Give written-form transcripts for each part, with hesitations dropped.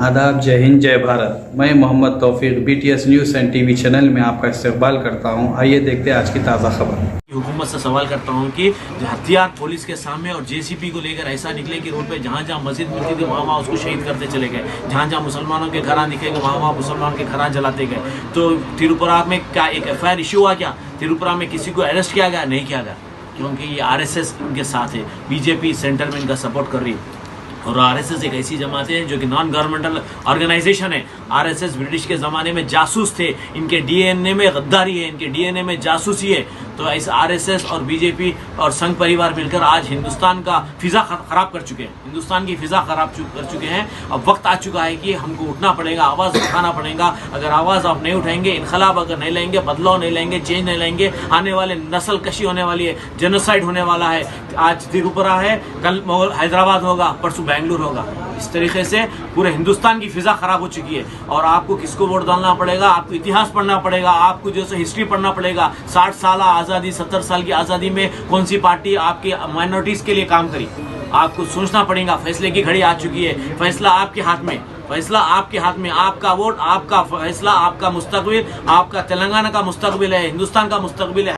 आदाब, जय हिंद, जय भारत। मैं मोहम्मद तौफीक BTS news and TV channel में आपका इस्तकबाल करता हूं। आइए देखते हैं आज की ताज़ा खबर। हुकूमत से सवाल करता हूं कि हथियार पुलिस के सामने और JCP को लेकर ऐसा निकले कि रोड पे जहां जहां मस्जिद मिलती थी वहां उसको शहीद करते चले गए, जहां जहां मुसलमानों के घर दिखे गए वहां मुसलमानों के घर जलाते गए। तो तिरुपुरा में क्या एक FIR इशू हुआ? क्या तिरुपुरा में किसी को अरेस्ट किया गया? नहीं किया गया, क्योंकि ये RSS इनके साथ है, BJP सेंटर में इनका सपोर्ट कर रही है। और RSS एक ऐसी जमात है जो कि नॉन गवर्नमेंटल ऑर्गेनाइजेशन है। RSS ब्रिटिश के ज़माने में जासूस थे, इनके DNA में गद्दारी है, इनके DNA में जासूसी है। तो इस RSS और BJP और संघ परिवार मिलकर आज हिंदुस्तान का फिज़ा ख़राब कर चुके हैं, हिंदुस्तान की फ़िज़ा ख़राब कर चुके हैं। अब वक्त आ चुका है कि हमको उठना पड़ेगा, आवाज़ उठाना पड़ेगा। अगर आवाज़ आप नहीं उठाएंगे, इनकलाब अगर नहीं लेंगे, बदलाव नहीं लेंगे, चेंज नहीं लेंगे, आने वाले नस्ल कशी होने वाली है, जेनोसाइड होने वाला है। आज तिरुपुरा है, कल हैदराबाद होगा, परसों बेंगलुरु होगा। इस तरीके से पूरे हिंदुस्तान की फिजा खराब हो चुकी है। और आपको किसको वोट डालना पड़ेगा? आपको इतिहास पढ़ना पड़ेगा, आपको जैसे हिस्ट्री पढ़ना पड़ेगा। 60 साल आज़ादी, 70 साल की आज़ादी में कौन सी पार्टी आपकी माइनॉरिटीज के लिए काम करी, आपको सोचना पड़ेगा। फैसले की घड़ी आ चुकी है, फैसला आपके हाथ में, फैसला आपके हाथ में। आपका वोट, आपका फैसला, आपका मुस्तकबिल, आपका तेलंगाना का मुस्तकबिल है, हिंदुस्तान का मुस्तकबिल है।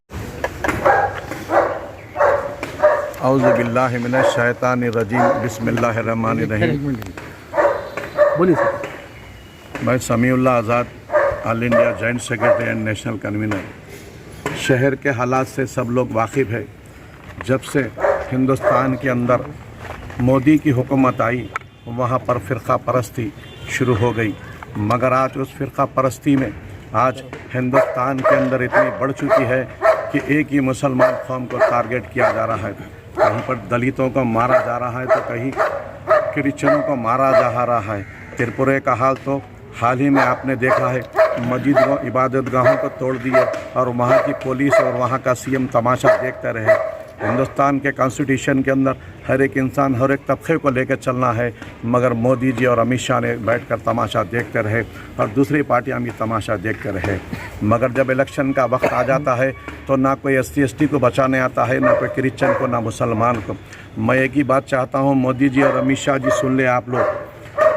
औज़ु बिल्लाहि मिनश शैतानिर रजीम, बिस्मिल्लाहिर्रहमानिर रहीम। बोलिए सर। मैं Samiullah Azad, all India joint secretary and national convener. शहर के हालात से सब लोग वाकिफ़ है। जब से हिंदुस्तान के अंदर मोदी की हुकूमत आई, वहाँ पर फ़िरक़ा परस्ती शुरू हो गई। मगर आज उस फ़िरक़ा परस्ती में आज हिंदुस्तान के अंदर इतनी बढ़ चुकी है कि एक ही मुसलमान कौम को टारगेट किया जा रहा है। कहीं पर दलितों को मारा जा रहा है तो कहीं क्रिश्चियनों को मारा जा रहा है। त्रिपुरा का हाल तो हाल ही में आपने देखा है, मस्जिदों, इबादत गाहों को तोड़ दिए और वहाँ की पुलिस और वहाँ का CM तमाशा देखते रहे। हिंदुस्तान के कॉन्स्टिट्यूशन के अंदर हर एक इंसान, हर एक तबके को लेकर चलना है, मगर मोदी जी और अमित शाह ने बैठकर तमाशा देखते रहे और दूसरी पार्टियां भी तमाशा देखते रहे। मगर जब इलेक्शन का वक्त आ जाता है तो ना कोई SC/ST को बचाने आता है, ना कोई क्रिश्चियन को, ना मुसलमान को। मैं एक ही बात चाहता हूँ, मोदी जी और अमित शाह जी सुन ले आप लोग,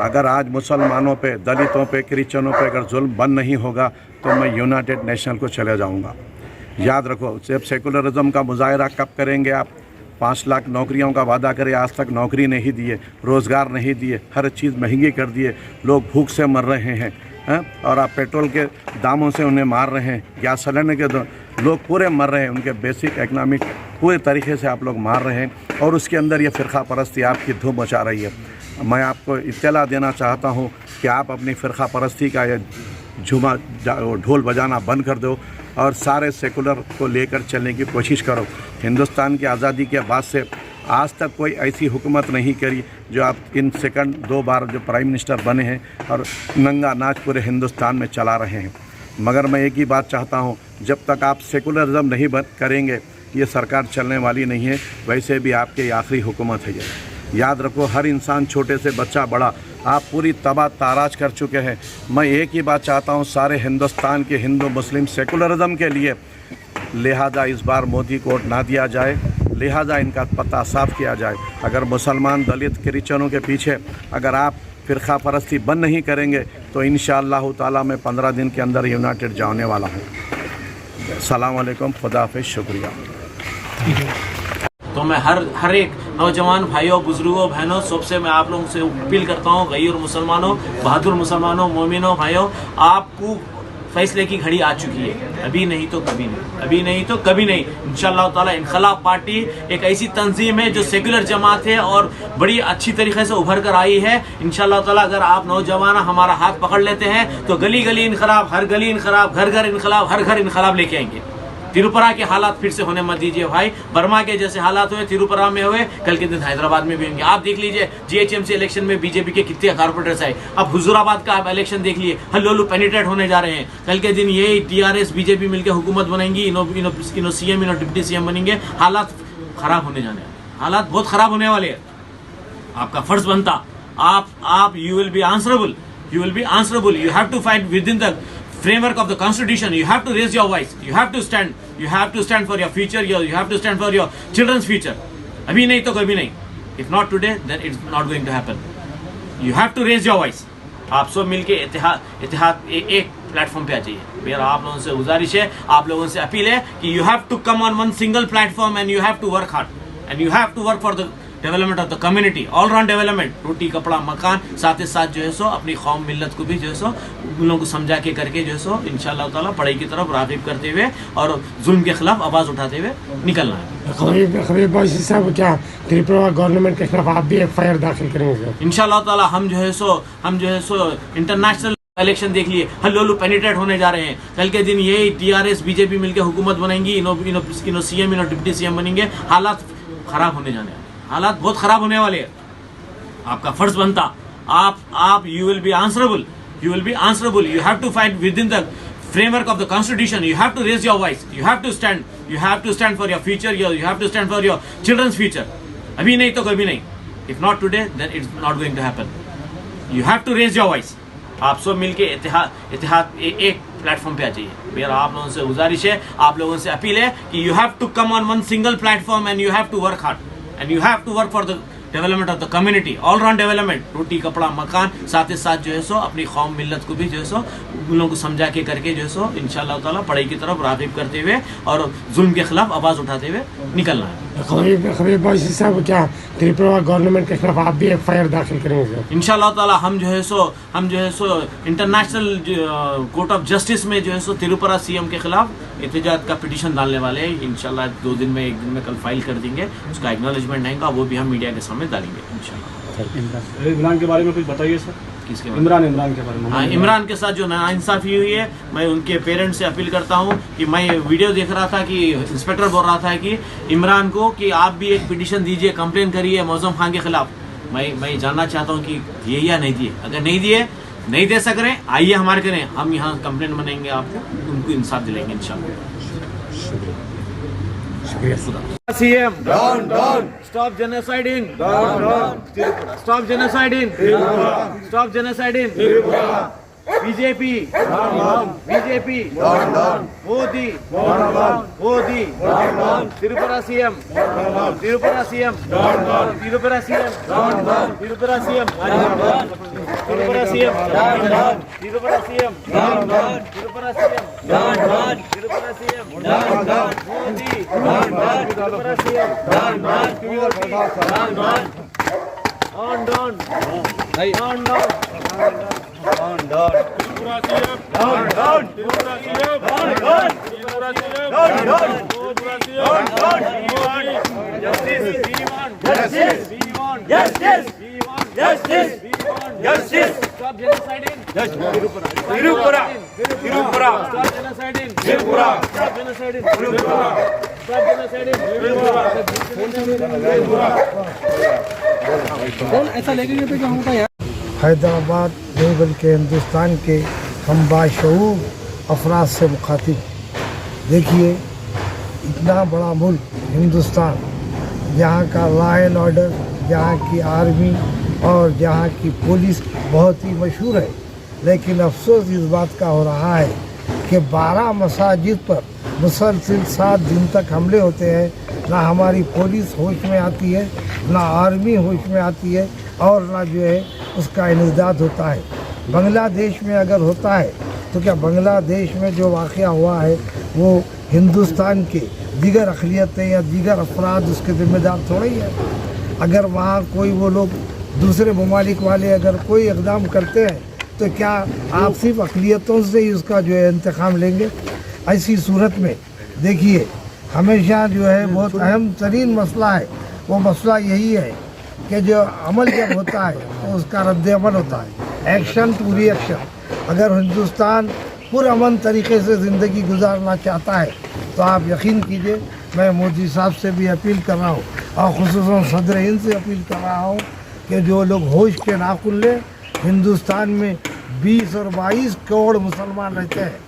अगर आज मुसलमानों पे, दलितों पे, क्रिश्चियनों पे अगर जुल्म बंद नहीं होगा तो मैं यूनाइटेड नेशन को चले जाऊँगा। याद रखो, जब सेकुलरिज्म का मुजाहरा कब करेंगे आप? 5 लाख नौकरियों का वादा करे, आज तक नौकरी नहीं दिए, रोज़गार नहीं दिए, हर चीज़ महंगी कर दिए, लोग भूख से मर रहे हैं, और आप पेट्रोल के दामों से उन्हें मार रहे हैं, गैस सिलेंडर के लोग पूरे मर रहे हैं, उनके बेसिक इकनॉमिक पूरे तरीके से आप लोग मार रहे हैं। और उसके अंदर ये फ़िरक़ा परस्ती आपकी धूम मचा रही है। मैं आपको इत्तला देना चाहता हूँ कि आप अपनी फ़िरक़ा परस्ती का ये ढोल बजाना बंद कर दो और सारे सेकुलर को लेकर चलने की कोशिश करो। हिंदुस्तान की आज़ादी के बाद से आज तक कोई ऐसी हुकूमत नहीं करी जो आप इन सेकंड 2 बार जो प्राइम मिनिस्टर बने हैं और नंगा नाच पूरे हिंदुस्तान में चला रहे हैं। मगर मैं एक ही बात चाहता हूँ, जब तक आप सेकुलरिज्म नहीं करेंगे ये सरकार चलने वाली नहीं है। वैसे भी आपकी आखिरी हुकूमत है ये। याद रखो, हर इंसान, छोटे से बच्चा बड़ा, आप पूरी तबाह ताराज कर चुके हैं। मैं एक ही बात चाहता हूँ सारे हिंदुस्तान के हिंदू मुस्लिम सेकुलरिज्म के लिए, लिहाजा इस बार मोदी को वोट ना दिया जाए, लिहाजा इनका पता साफ किया जाए। अगर मुसलमान, दलित, क्रिश्चियनों के पीछे अगर आप फ़िरक़ा परस्ती बंद नहीं करेंगे तो इंशाअल्लाह ताला मैं 15 दिन के अंदर यूनाइटेड जाने वाला हूँ। अस्सलाम वालेकुम, खुदा हाफ़िज़, शुक्रिया। तो मैं हर एक नौजवान भाइयों, बुजुर्गों, बहनों, सबसे मैं आप लोगों से अपील करता हूँ, गैर मुसलमानों, बहादुर मुसलमानों, मोमिनों, भाइयों, आपको फैसले की घड़ी आ चुकी है। अभी नहीं तो कभी नहीं, अभी नहीं तो कभी नहीं। इंशाअल्लाह ताला इनकलाब पार्टी एक ऐसी तंजीम है जो सेकुलर जमात है और बड़ी अच्छी तरीके से उभर कर आई है। इंशाअल्लाह ताला अगर आप नौजवान हमारा हाथ पकड़ लेते हैं तो गली गली इनकलाब, हर गली इनकलाब, घर घर इनकलाब, हर घर इनकलाब लेके आएंगे। तिरुपुरा के हालात फिर से होने मत दीजिए भाई। बर्मा के जैसे हालात हुए, तिरुपुरा में हुए, कल के दिन हैदराबाद में भी होंगे। आप देख लीजिए GHMC इलेक्शन में BJP के कितने कारपोरेटर्स आए। अब हुजूराबाद का आप इलेक्शन देख लिए, हल्लू पेनिट्रेट होने जा रहे हैं। कल के दिन ये TRS BJP मिलकर हुकूमत बनाएंगी, इनो CM, इनो डिप्टी CM बनेंगे। हालात खराब होने जाने, हालात बहुत खराब होने वाले हैं। आपका फर्ज बनता, आप you will be answerable, you have to fight within the framework of the constitution. You have to raise your voice, you have to stand for your future, you have to stand for your children's future. Abhi nahi to kabhi nahi. If not today, then it's not going to happen. You have to raise your voice. आप सब मिलके इतिहाद एक platform पे आ जाइए. मेरा आप लोगों से गुजारिश है, आप लोगों से अपील है कि you have to come on one single platform and you have to work hard and you have to work for the development of the community, all round development, रोटी कपड़ा मकान, साथ ही साथ जो है सो अपनी कौम मिल्लत को भी जो है सो उन लोगों को समझा के करके जो है सो इंशाअल्लाह ताला पढ़ाई की तरफ राग़िब करते हुए और जुल्म के खिलाफ आवाज़ उठाते हुए निकलना है. खबीब भाई साहब, क्या त्रिपुरा गवर्नमेंट के खिलाफ आप भी एफआईआर दाखिल करेंगे? इंशाअल्लाह ताला हम जो है सो इंटरनेशनल इलेक्शन देख लिए, हल्लू पेनिट्रेट होने जा रहे हैं. कल के दिन यही टीआरएस बीजेपी मिलकर हुकूमत बनाएंगी, इनो सीएम इनो डिप्टी सीएम बनेंगे. हालात खराब होने जाने हैं, हालात बहुत खराब होने वाले हैं. आपका फर्ज बनता, आप you will be answerable, you have to fight within the framework of the constitution. You have to raise your voice, you have to stand for your future, you have to stand for your children's future. abhi nahi to kabhi nahi, if not today then it's not going to happen. You have to raise your voice. आप सब मिलके इतिहाद एक platform पे आ जाइए. मेरा आप लोगों से गुजारिश है, आप लोगों से अपील है कि you have to come on one single platform and you have to work hard and you have to work for the development of the community, all round development, रोटी कपड़ा मकान, साथ ही साथ जो है सो अपनी कौम मिल्लत को भी जो है सो उन लोगों को समझा के करके जो है सो इंशाअल्लाह ताला पढ़ाई की तरफ राग़िब करते हुए और जुल्म के खिलाफ आवाज़ उठाते हुए निकलना है. खबीब भाई साहब, क्या त्रिपुरा गवर्नमेंट के खिलाफ आप भी एफआईआर दाखिल करेंगे? इंशाअल्लाह ताला हम जो है so international court of justice में जो है सो त्रिपुरा सीएम के खिलाफ एहतजाज का पिटीशन डालने वाले हैं. इंशाअल्लाह 2 दिन में 1 दिन में कल फाइल कर देंगे, उसका एक्नॉलेजमेंट आएगा, वो भी हम मीडिया के सामने डालेंगे इंशाअल्लाह. इमरान के बारे में कुछ बताइए सर. किसके बारे में? इमरान के बारे में. हाँ, इमरान के साथ जो नाइंसाफ़ी हुई है, मैं उनके पेरेंट्स से अपील करता हूँ कि मैं वीडियो देख रहा था कि इंस्पेक्टर बोल रहा था कि इमरान को कि आप भी एक पिटीशन दीजिए, कंप्लेन करिए मौज़म खान के खिलाफ. मैं जानना चाहता हूँ कि दिए या नहीं दिए. अगर नहीं दे सक रहे, आइए हमारे करें, हम यहाँ कंप्लेन बनाएंगे, आपको उनको इंसाफ दिलाएंगे इंशाअल्लाह. CM, stop genociding, stop genociding, stop genociding. BJP, Modi, Tripura CM, Tripura CM, Tripura CM, Tripura CM, Tripura CM, Tripura CM, Tripura CM, Tripura CM, Modi, Tripura CM, Stop genociding. Tripura. Stop genociding. Tripura. Stop genociding. Tripura. Stop genociding. ऐसा लगेगा तो क्या होगा यार. हैदराबाद नहीं बल्कि हिंदुस्तान के हम बाशऊर अफराद से मुखातिब. देखिए, इतना बड़ा मुल्क हिंदुस्तान, जहाँ का लॉ एंड ऑर्डर, जहाँ की आर्मी और जहाँ की पुलिस बहुत ही मशहूर है, लेकिन अफसोस इस बात का हो रहा है कि 12 मसाजिद पर मुसलसिल 7 दिन तक हमले होते हैं. ना हमारी पुलिस होश में आती है, ना आर्मी होश में आती है, और ना जो है उसका इंसदाद होता है. बांग्लादेश में अगर होता है तो क्या बांग्लादेश में जो वाक़या हुआ है वो हिंदुस्तान के दीगर अक़लियतें या दीगर अफराद उसके ज़िम्मेदार थोड़ी है. अगर वहाँ कोई वो लोग दूसरे ममालिक वाले अगर कोई इक़दाम करते हैं तो क्या आप सिर्फ अक़लियतों से ही उसका जो है इंतकाम लेंगे? ऐसी सूरत में देखिए, हमेशा जो है बहुत अहम तरीन मसला है, वो मसला यही है कि जो अमल जब होता है तो उसका रद्द अमल होता है, एक्शन टू रिएक्शन. अगर हिंदुस्तान पुरअमन तरीके से ज़िंदगी गुजारना चाहता है तो आप यकीन कीजिए, मैं मोदी साहब से भी अपील कर रहा हूँ और ख़ुसूसन सदर हिंद से अपील कर रहा हूँ कि जो लोग होश के नाखुन लें. हिंदुस्तान में 20 और 22 करोड़ मुसलमान रहते हैं.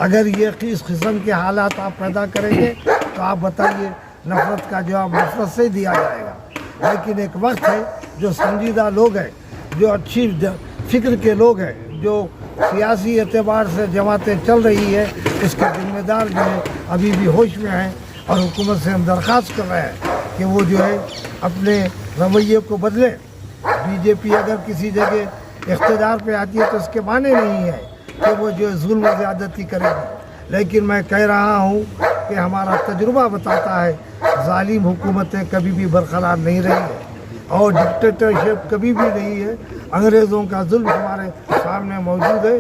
अगर ये इस किस्म के हालात आप पैदा करेंगे तो आप बताइए, नफ़रत का जवाब नफ़रत से दिया जाएगा. लेकिन एक वक्त है जो संजीदा लोग हैं, जो अच्छी फ़िक्र के लोग हैं, जो सियासी एतबार से जमातें चल रही है, इसके ज़िम्मेदार जो है अभी भी होश में हैं और हुकूमत से हम दरख्वास्त कर रहे हैं कि वो जो है अपने रवैये को बदलें. बीजेपी अगर किसी जगह اقتدار پہ آتی ہے تو اس کے معنی نہیں ہے کہ وہ جو ہے ظلم و زیادتی کرے گی، لیکن میں کہہ رہا ہوں کہ ہمارا تجربہ بتاتا ہے ظالم حکومتیں کبھی بھی برقرار نہیں رہی ہے اور ڈکٹیٹرشپ کبھی بھی نہیں ہے۔ انگریزوں کا ظلم ہمارے سامنے موجود ہے۔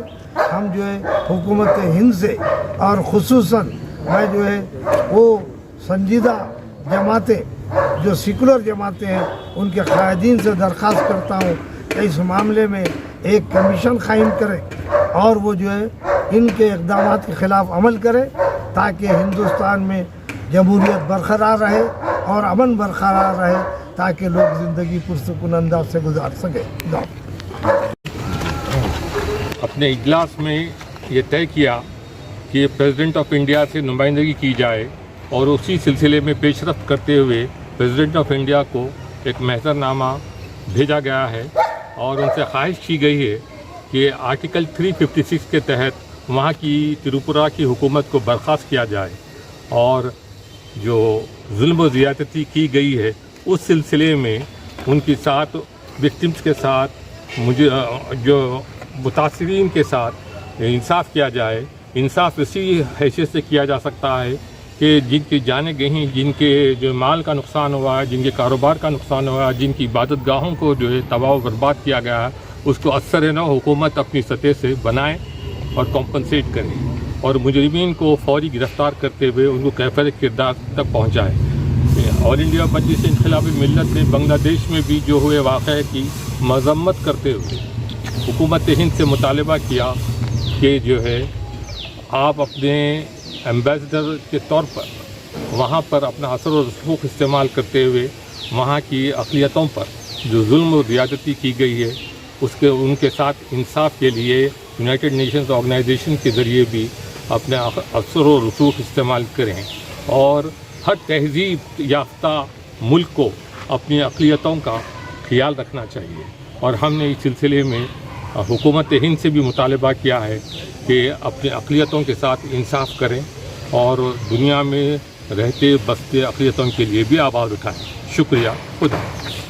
ہم جو ہے حکومت ہند سے اور خصوصاً میں جو ہے وہ سنجیدہ جماعتیں جو سیکولر جماعتیں ہیں ان کے قائدین سے درخواست کرتا ہوں کہ اس معاملے میں ایک کمیشن قائم کرے اور وہ جو ہے ان کے اقدامات کے خلاف عمل کرے تاکہ ہندوستان میں جمہوریت برقرار رہے اور امن برقرار رہے تاکہ لوگ زندگی پرسکون انداز سے گزار سکیں۔ اپنے اجلاس میں یہ طے کیا کہ پریزیڈنٹ آف انڈیا سے نمائندگی کی جائے اور اسی سلسلے میں پیش رفت کرتے ہوئے پریزیڈنٹ آف انڈیا کو ایک محضر نامہ بھیجا گیا ہے اور ان سے خواہش کی گئی ہے کہ آرٹیکل 356 کے تحت وہاں کی تریپورہ کی حکومت کو برخاست کیا جائے اور جو ظلم و زیادتی کی گئی ہے اس سلسلے میں ان کے ساتھ وکٹمس کے ساتھ مجھے جو متاثرین کے ساتھ انصاف کیا جائے۔ انصاف اسی حیثیت سے کیا جا سکتا ہے کہ جن کی جانیں گئی، جن کے جو مال کا نقصان ہوا ہے، جن کے کاروبار کا نقصان ہوا ہے، جن کی عبادت گاہوں کو جو ہے تباہ و برباد کیا گیا ہے، اس کو اثر نو حکومت اپنی سطح سے بنائے اور کمپنسیٹ کرے اور مجرمین کو فوری گرفتار کرتے ہوئے ان کو کیفر کردار تک پہنچائے۔ آل انڈیا مجلس انقلابی ملت نے بنگلہ دیش میں بھی جو ہوئے واقعے کی مذمت کرتے ہوئے حکومت ہند سے مطالبہ کیا کہ جو ہے آپ اپنے ایمبیسڈر کے طور پر وہاں پر اپنا اثر و رسوخ استعمال کرتے ہوئے وہاں کی اقلیتوں پر جو ظلم و زیادتی کی گئی ہے ان کے ساتھ انصاف کے لیے یونائٹڈ نیشنز آرگنائزیشن کے ذریعے بھی اپنے اثر و رسوخ استعمال کریں اور ہر تہذیب یافتہ ملک کو اپنی اقلیتوں کا خیال رکھنا چاہیے۔ اور ہم نے اس سلسلے میں حکومت ہند سے بھی مطالبہ کیا ہے کہ اپنے اقلیتوں کے ساتھ انصاف کریں اور دنیا میں رہتے بستے اقلیتوں کے لیے بھی آواز اٹھائیں۔ شکریہ، خدا حافظ۔